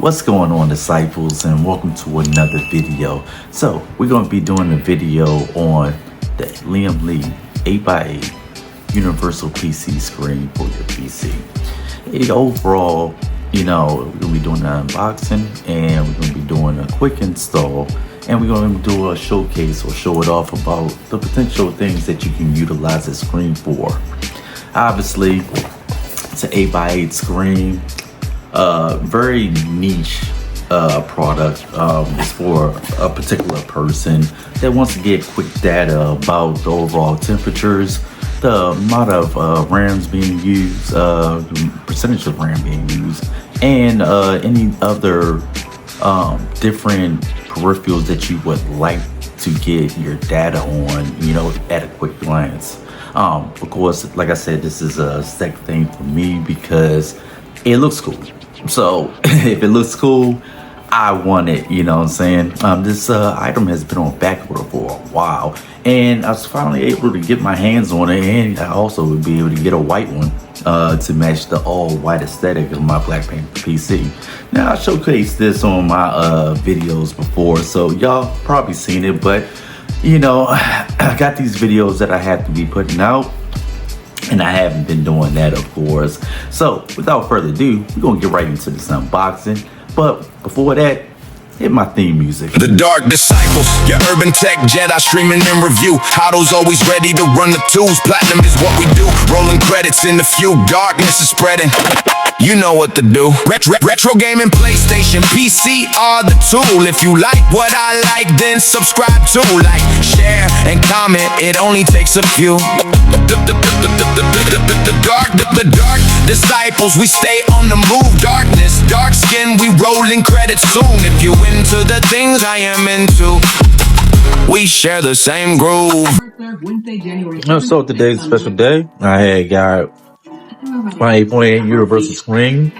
What's going on, disciples, and welcome to another video. So we're going to be doing a video on the Lian Li 8x8 universal PC screen for your PC. Overall, we're going to be doing an unboxing, and we're going to be doing a quick install, and we're going to do a showcase or show it off about the potential things that you can utilize the screen for. Obviously, it's an 8x8 screen. Very niche product. It's for a particular person that wants to get quick data about the overall temperatures, the amount of RAMs being used, percentage of RAM being used, and any other different peripherals that you would like to get your data on, at a quick glance. Of course, like I said, this is a second thing for me because it looks cool. So if it looks cool, I want it, you know what I'm saying? This item has been on back order for a while, and I was finally able to get my hands on it, and I also would be able to get a white one to match the all white aesthetic of my black paint PC. Now, I showcased this on my videos before, so y'all probably seen it, but I got these videos that I have to be putting out, and I haven't been doing that, of course. So without further ado, we're gonna get right into this unboxing. But before that, hit my theme music. The Dark Disciples, your urban tech Jedi streaming in review. Auto's always ready to run the tools. Platinum is what we do. Rolling credits in the few. Darkness is spreading. You know what to do. Retro gaming, PlayStation, PC are the tool. If you like what I like, then subscribe to. Like, share, and comment. It only takes a few. The dark disciples, we stay on the move. Darkness, dark skin, we rolling credits soon. If you into the things I am into, we share the same groove. So today's a special day. I had got my 8.8 universal screen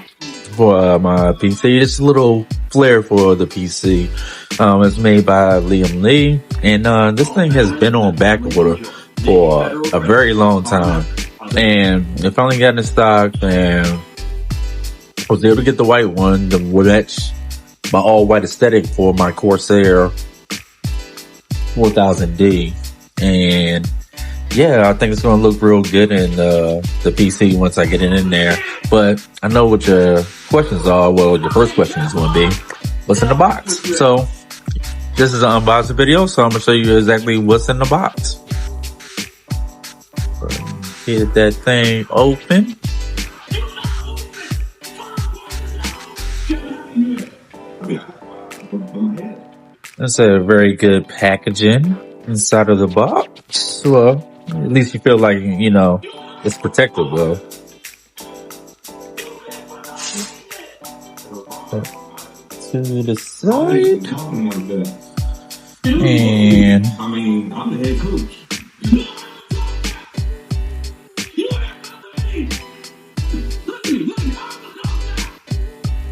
for my PC. It's a little flair for the PC. It's made by Lian Li, and this thing has been on back order for a very long time, and it finally got in stock, and I was able to get the white one to match my all white aesthetic for my Corsair 4000D, and yeah, I think it's going to look real good in the PC once I get it in there. But I know what your questions are. Well, your first question is going to be, what's in the box? So this is an unboxing video, so I'm going to show you exactly what's in the box. Get that thing open. That's a very good packaging inside of the box. Well, at least you feel like, it's protected well. To the side. And I'm the head coach.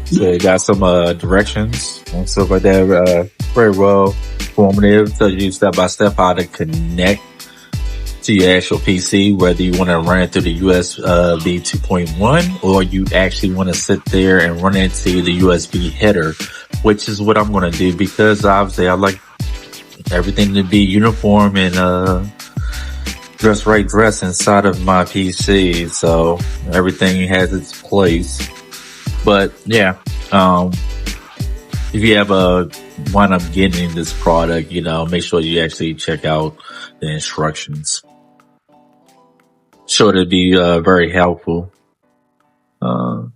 So you got some directions and stuff like that. Very well informative. Tells you step by step how to connect to your actual PC, whether you want to run it through the USB 2.1 or you actually want to sit there and run it to the USB header, which is what I'm going to do because obviously I like everything to be uniform and dress inside of my PC, so everything has its place. But yeah, if you ever wind up getting this product, make sure you actually check out the instructions. Sure to be very helpful. Some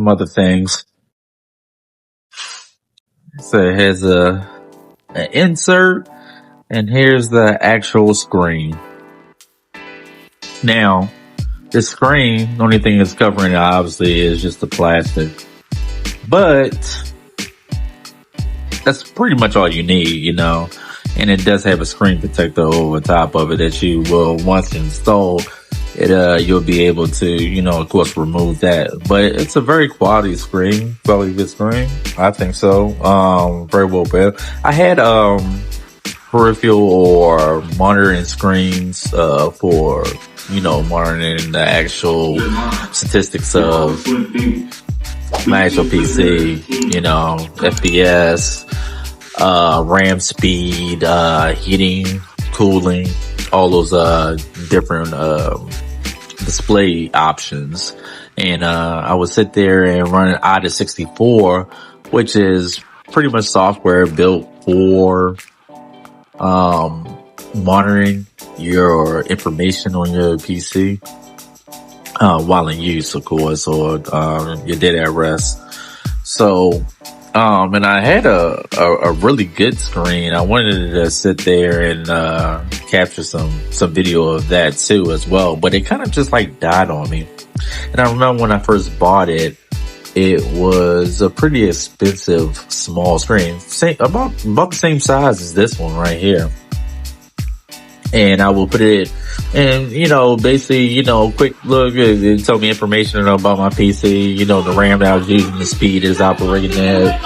other things. So it has an insert, and here's the actual screen. Now, the screen, the only thing that's covering it obviously is just the plastic. But that's pretty much all you need, and it does have a screen protector over top of it that you will, once installed, you'll be able to, of course, remove that. But it's a very quality good screen. I think so. Very well built. I had peripheral or monitoring screens for monitoring the actual statistics of my actual PC, FPS, RAM speed, heating, cooling, all those, different, display options. And, I would sit there and run an AIDA64, which is pretty much software built for, monitoring your information on your PC, while in use, of course, or, your data at rest. So, and I had a really good screen. I wanted to sit there and, capture some video of that too as well, but it kind of just like died on me. And I remember when I first bought it, it was a pretty expensive small screen, about the same size as this one right here. And I will put it and, basically, quick look, it told me information about my PC, the RAM that I was using, the speed is operating at,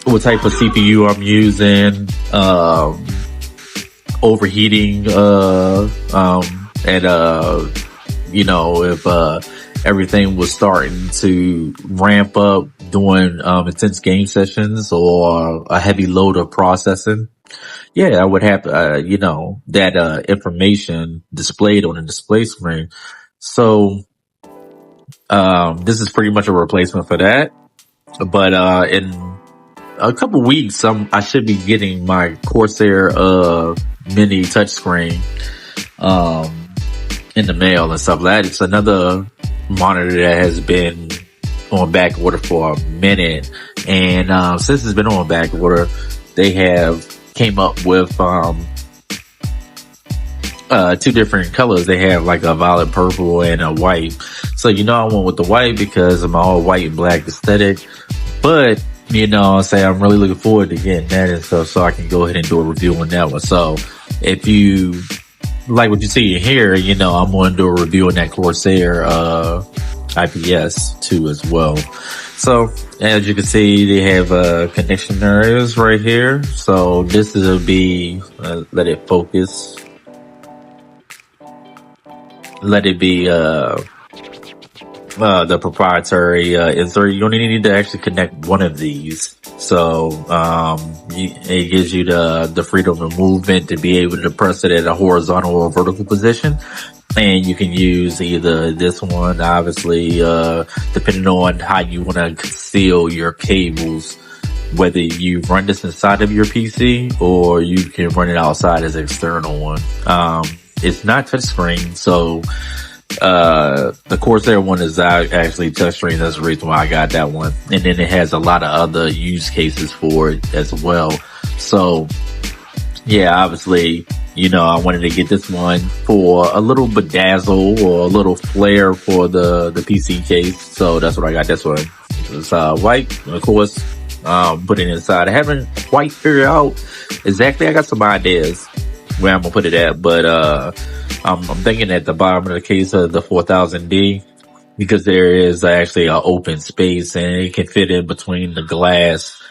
what type of CPU I'm using, overheating, and, if, everything was starting to ramp up doing, intense game sessions or a heavy load of processing. Yeah, I would have, that, information displayed on the display screen. So, this is pretty much a replacement for that. But, in a couple weeks, I should be getting my Corsair, mini touchscreen, in the mail and stuff like that. It's another monitor that has been on back order for a minute. And, since it's been on back order, they have came up with, two different colors. They have like a violet purple and a white. So, I went with the white because of my all white and black aesthetic. But, I'm really looking forward to getting that and stuff so I can go ahead and do a review on that one. So if you like what you see here, I'm going to do a review on that Corsair, IPS too as well. So as you can see, they have, connection areas right here. So this will be, let it focus. Let it be, the proprietary, insert. You only need to actually connect one of these. So, it gives you the freedom of movement to be able to press it at a horizontal or vertical position. And you can use either this one, obviously, depending on how you want to conceal your cables, whether you run this inside of your PC or you can run it outside as an external one. It's not touchscreen, so, the Corsair one is actually touchscreen. That's the reason why I got that one. And then it has a lot of other use cases for it as well. So, yeah, obviously, I wanted to get this one for a little bedazzle or a little flair for the PC case. So that's what I got this one. It's, white, of course, put it inside. I haven't quite figured out exactly. I got some ideas where I'm gonna put it at, but, I'm thinking at the bottom of the case of the 4000D because there is actually an open space and it can fit in between the glass,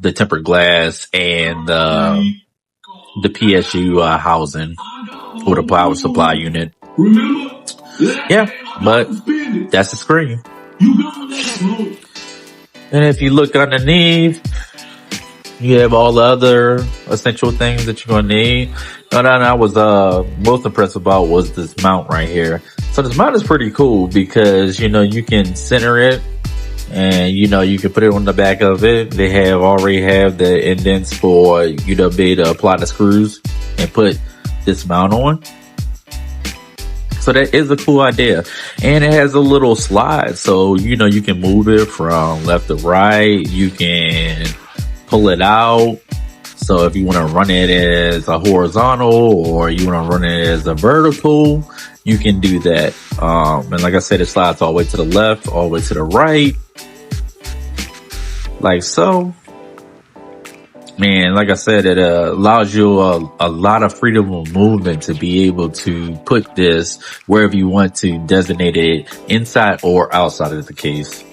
the tempered glass and, the PSU, housing or the power supply unit. Yeah, but that's the screen. And if you look underneath, you have all the other essential things that you're gonna need. And I was most impressed about was this mount right here. So this mount is pretty cool because you can center it and you can put it on the back of it. They already have the indents for you to be able to apply the screws and put this mount on. So that is a cool idea. And it has a little slide, so you can move it from left to right. You can pull it out. So if you want to run it as a horizontal or you want to run it as a vertical, you can do that. And like I said, it slides all the way to the left, all the way to the right. Like so. Man, like I said, it allows you a lot of freedom of movement to be able to put this wherever you want to designate it, inside or outside of the case.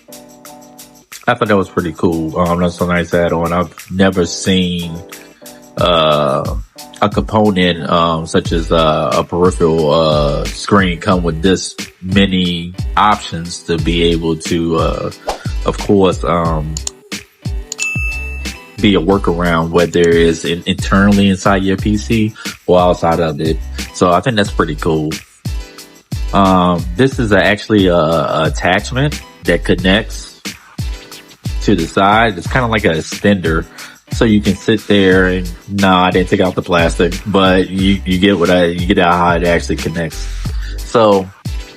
I thought that was pretty cool. That's a nice add-on. I've never seen a component, such as a peripheral screen, come with this many options to be able to, of course, be a workaround, whether it's internally inside your PC or outside of it. So I think that's pretty cool. This is actually a attachment that connects to the side. It's kind of like an extender. So you can sit there and, I didn't take out the plastic, but you get you get how it actually connects. So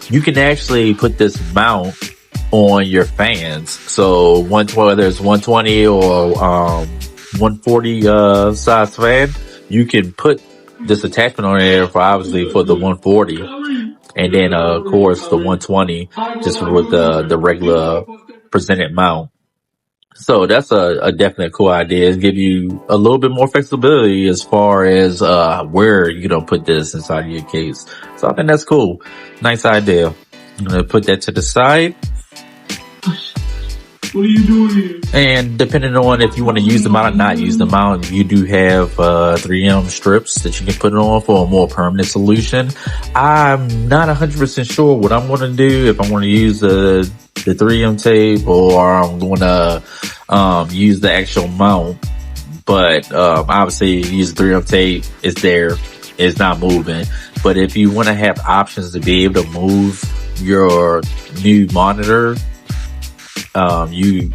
you can actually put this mount on your fans. So whether it's 120 or 140 size fan, you can put this attachment on there for obviously for the 140, and then of course the 120 just with the regular presented mount. So that's a definite cool idea. It give you a little bit more flexibility as far as where you put this inside of your case. So I think that's cool. Nice idea. I'm gonna put that to the side. What are you doing here? And depending on if you want to use the mount or not use the mount, you do have 3M strips that you can put it on for a more permanent solution. I'm not 100% sure what I'm going to do, if I'm going to use the 3M tape or I'm going to use the actual mount. But obviously, use 3M tape. It's there. It's not moving. But if you want to have options to be able to move your new monitor, you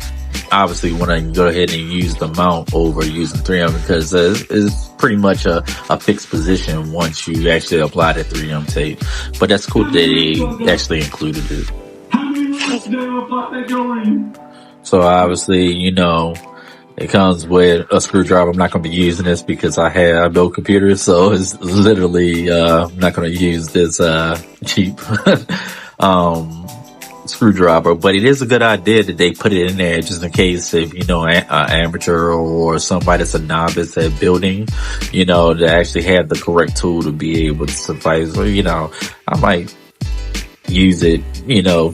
obviously want to go ahead and use the mount over using 3M, because it's pretty much a fixed position once you actually apply the 3M tape. But that's cool that they actually included it. So obviously, it comes with a screwdriver. I'm not going to be using this because I build computers, so it's literally I'm not going to use this cheap screwdriver. But it is a good idea that they put it in there just in case if an amateur or somebody that's a novice at building, to actually have the correct tool to be able to suffice. Or, I might use it,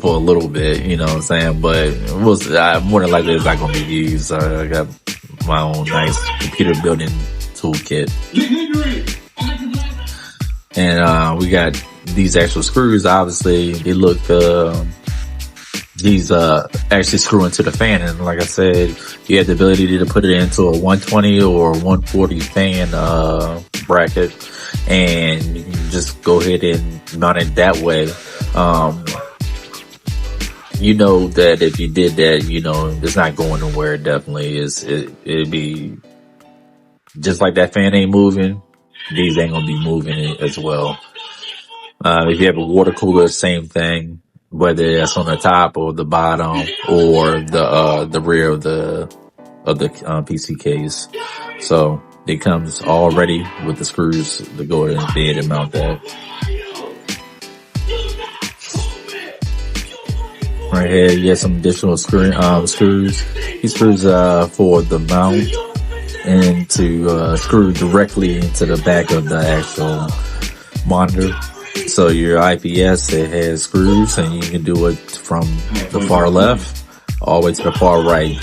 for a little bit, what I'm saying, but more than likely it's not going to be used. I got my own nice computer building toolkit. And we got these actual screws. Obviously they look these actually screw into the fan, and like I said, you have the ability to put it into a 120 or 140 fan bracket, and you can just go ahead and mount it that way. That if you did that, it's not going nowhere. It definitely is. It'd be just like that fan ain't moving, these ain't gonna be moving as well. If you have a water cooler, same thing, whether that's on the top or the bottom or the rear of the PC case. So it comes already with the screws to go ahead and be able to mount that. Right here, you have some additional screws. These screws for the mount and to screw directly into the back of the actual monitor. So your IPS, it has screws, and you can do it from the far left all the way to the far right.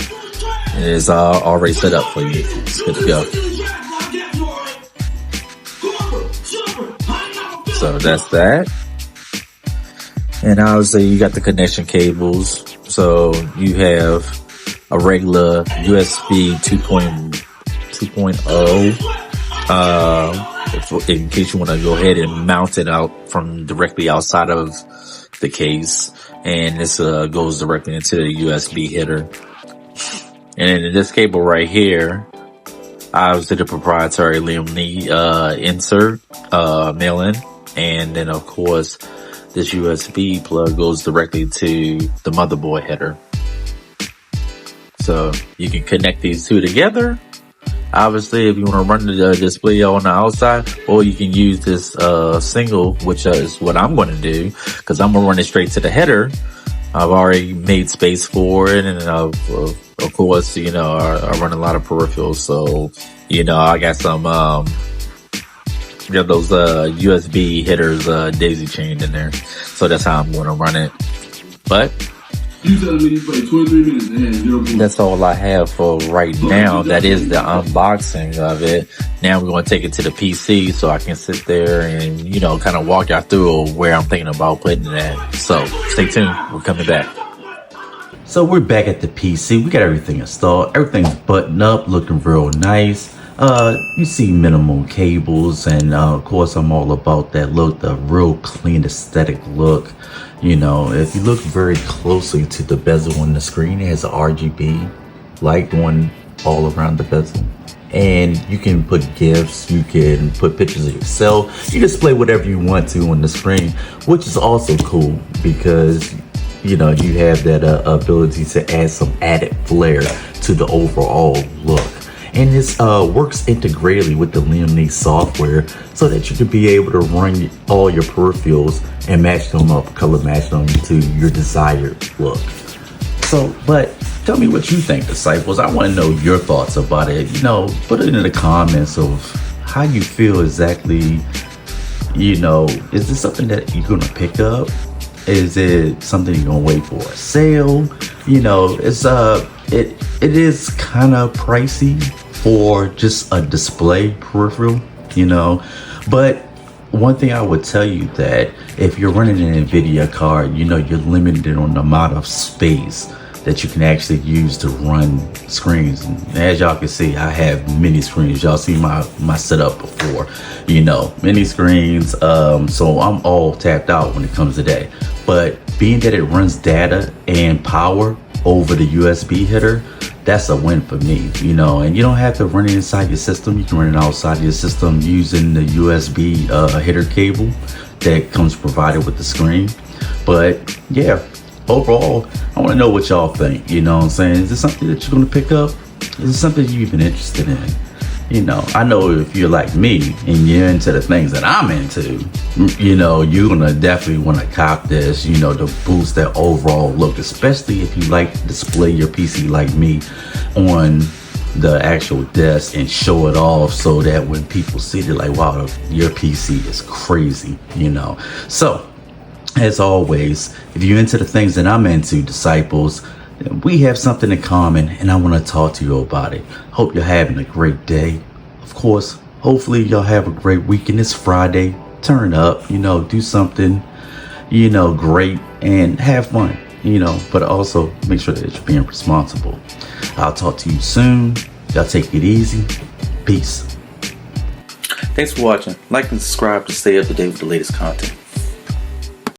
And it's already set up for you. It's good to go. So that's that. And obviously you got the connection cables. So you have a regular USB 2.0, in case you want to go ahead and mount it out from directly outside of the case. And this goes directly into the USB header. And in this cable right here, obviously the proprietary Lian Li insert, mail-in. And then of course, this USB plug goes directly to the motherboard header. So you can connect these two together. Obviously, if you want to run the display on the outside, or you can use this single, which is what I'm going to do, because I'm going to run it straight to the header. I've already made space for it, and of course, I run a lot of peripherals, so I got some those USB headers daisy chained in there. So that's how I'm going to run it. But You telling me you played 23 minutes and had 0 points? That's all I have for right now. That is the unboxing of it. Now we're going to take it to the PC so I can sit there and, you know, kind of walk y'all through where I'm thinking about putting it at. So stay tuned. We're coming back. So we're back at the PC. We got everything installed. Everything's buttoned up, looking real nice. You see minimal cables, and of course I'm all about that look, the real clean aesthetic look. You know, if you look very closely to the bezel on the screen, it has a RGB light going all around the bezel. And you can put GIFs, you can put pictures of yourself, you display whatever you want to on the screen, which is also cool because, you know, you have that ability to add some added flair to the overall look. And this works integratedly with the Lian Li software so that you can be able to run all your peripherals and match them up, color match them to your desired look. So, but tell me what you think, disciples. I want to know your thoughts about it. You know, put it in the comments of how you feel exactly. You know, is this something that you're gonna pick up? Is it something you're gonna wait for a sale? You know, it's it is kind of pricey for just a display peripheral, you know. But one thing I would tell you that if you're running an NVIDIA card, you know, you're limited on the amount of space that you can actually use to run screens. And as y'all can see, I have many screens. Y'all see my setup before, you know, many screens. So I'm all tapped out when it comes to that. But being that it runs data and power over the USB header, that's a win for me, you know. And you don't have to run it inside your system. You can run it outside your system using the USB header cable that comes provided with the screen. But yeah, overall, I want to know what y'all think. You know what I'm saying? Is this something that you're going to pick up? Is it something you've been interested in? You know, I know if you're like me and you're into the things that I'm into, you know, you're going to definitely want to cop this, you know, to boost that overall look, especially if you like to display your PC like me on the actual desk and show it off so that when people see it, they're like, wow, your PC is crazy, you know. So, as always, if you're into the things that I'm into, disciples, we have something in common and I want to talk to you about it. Hope you're having a great day. Of course, hopefully y'all have a great weekend. It's Friday. Turn up, you know, do something, you know, great and have fun, you know, but also make sure that you're being responsible. I'll talk to you soon. Y'all take it easy. Peace. Thanks for watching. Like and subscribe to stay up to date with the latest content.